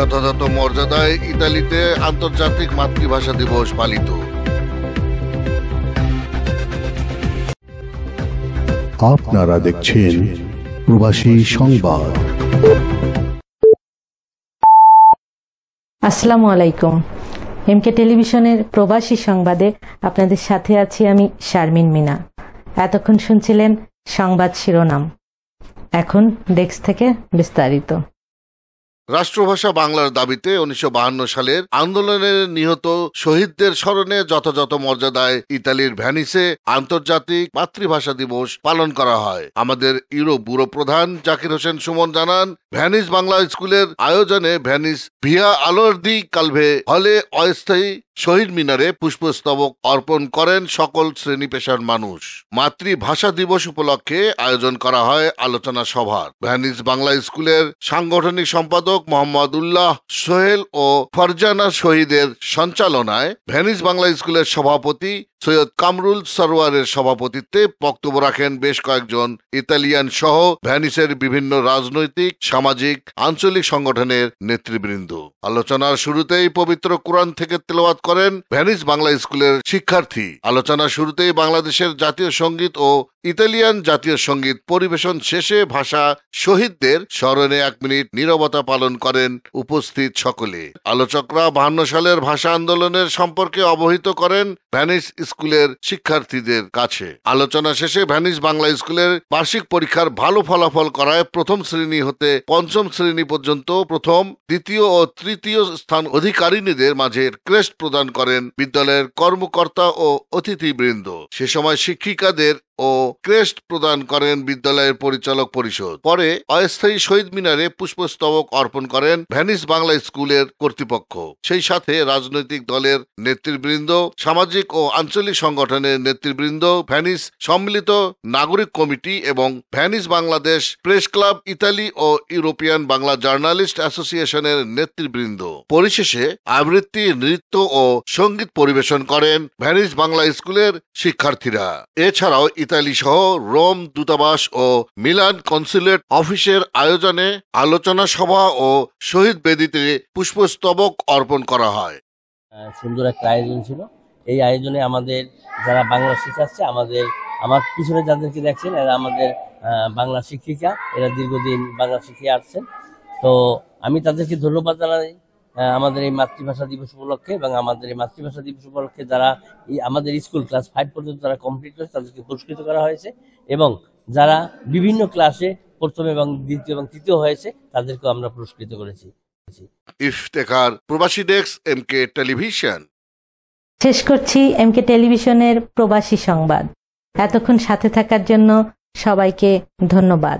যথাযথ মর্যাদায় ইতালিতে আন্তর্জাতিক মাতৃভাষা দিবস পালিত। আপনারা দেখছেন প্রবাসী সংবাদ। আসসালামু আলাইকুম। এমকে টেলিভিশনের প্রবাসী সংবাদে আপনাদের সাথে আছি আমি শারমিন মিনা। এতক্ষণ শুনছিলেন সংবাদ শিরোনাম, এখন ডেস্ক থেকে বিস্তারিত। রাষ্ট্রভাষা বাংলার দাবিতে 1952 সালের আন্দোলনে নিহত শহীদদের স্মরণে যথাযথ মর্যাদায় ইতালির ভ্যানিসে আন্তর্জাতিক মাতৃভাষা দিবস পালন করা হয়। আমাদের ইউরোপ ব্যুরো প্রধান জাকির হোসেন সুমন জানান, ভ্যানিস বাংলা স্কুলের আয়োজনে ভ্যানিস ভিয়া আলোর্দি কালভে হলে অস্থায়ী শহীদ মিনারে পুষ্পস্তবক অর্পণ করেন সকল শ্রেণী পেশার মানুষ। মাতৃভাষা দিবস উপলক্ষে আয়োজন করা হয় আলোচনা সভার। ভ্যানিস বাংলা স্কুলের সাংগঠনিক সম্পাদক মোহাম্মদ উল্লাহ সোহেল ও ফরজানা শহীদের সঞ্চালনায় ভ্যানিস বাংলা স্কুলের সভাপতি সৈয়দ কামরুল সরওয়ারের সভাপতিত্বে বক্তব্য রাখেন বেশ কয়েকজন ইতালিয়ান সহ ভ্যানিসের বিভিন্ন রাজনৈতিক, সামাজিক, আঞ্চলিক সংগঠনের নেতৃবৃন্দ। আলোচনার শুরুতেই পবিত্র কোরআন থেকে তেলাওয়াত করেন ভ্যানিস বাংলা স্কুলের শিক্ষার্থী। আলোচনার শুরুতেই বাংলাদেশের জাতীয় সঙ্গীত ও ইতালিয়ান জাতীয় সঙ্গীত পরিবেশন শেষে ভাষা শহীদদের স্মরণে 1 মিনিট নীরবতা পালন করেন উপস্থিত সকলে। আলোচকরা 52 সালের ভাষা আন্দোলনের সম্পর্কে অবহিত করেন ভ্যানিস স্কুলের শিক্ষার্থীদের কাছে। আলোচনা শেষে ভ্যানিস বাংলা স্কুলের বার্ষিক পরীক্ষার ভালো ফলাফল করায় প্রথম শ্রেণী হতে পঞ্চম শ্রেণী পর্যন্ত প্রথম, দ্বিতীয় ও তৃতীয় স্থান অধিকারিণীদের মাঝে ক্রেস্ট প্রদান করেন বিদ্যালয়ের কর্মকর্তা ও অতিথিবৃন্দ। সে সময় শিক্ষিকাদের ও ক্রেস্ট প্রদান করেন বিদ্যালয়ের পরিচালক পরিষদ। পরে অস্থায়ী শহীদ মিনারে পুষ্পস্তবক অর্পণ করেন ভ্যানিস বাংলা স্কুলের কর্তৃপক্ষ। সেই সাথে রাজনৈতিক দলের নেতৃবৃন্দ, সামাজিক ও আঞ্চলিক সংগঠনের নেতৃবৃন্দ, ভ্যানিস সম্মিলিত নাগরিক কমিটি এবং Venice Bangladesh press club, Italy ও ইউরোপিয়ান বাংলা জার্নালিস্ট অ্যাসোসিয়েশনের নেতৃবৃন্দ। পরিশেষে আবৃত্তি, নৃত্য ও সঙ্গীত পরিবেশন করেন ভ্যানিস বাংলা স্কুলের শিক্ষার্থীরা। এছাড়াও ইতালি সহ রোম দূতাবাস ও মিলান কনসুলেট অফিসের আয়োজনে আলোচনা সভা ও শহীদ বেদিতে পুষ্পস্তবক অর্পণ করা হয়। সুন্দর একটা আয়োজন ছিল। এই আয়োজনে আমাদের যারা বাংলা শিখাচ্ছে, আমার পিছনে যাদেরকে দেখছেন এরা আমাদের বাংলা শিক্ষিকা, এরা দীর্ঘদিন বাংলা শিখিয়ে আসছেন। তো আমি তাদেরকে ধন্যবাদ জানাই আমাদের এই মাতৃভাষা দিবস উপলক্ষে, এবং আমাদের এই মাতৃভাষা দিবস উপলক্ষে যারা আমাদের স্কুল ক্লাস 5 পর্যন্ত যারা কমপ্লিট করেছে তাদেরকে পুরস্কৃত করা হয়েছে, এবং যারা বিভিন্ন ক্লাসে প্রথম এবং দ্বিতীয় এবং তৃতীয় হয়েছে তাদেরকেও আমরা পুরস্কৃত করেছি। ইফতেখার, প্রবাসী ডেস্ক, এমকে টেলিভিশন। শেষ করছি এমকে টেলিভিশনের প্রবাসী সংবাদ। এতক্ষণ সাথে থাকার জন্য সবাইকে ধন্যবাদ।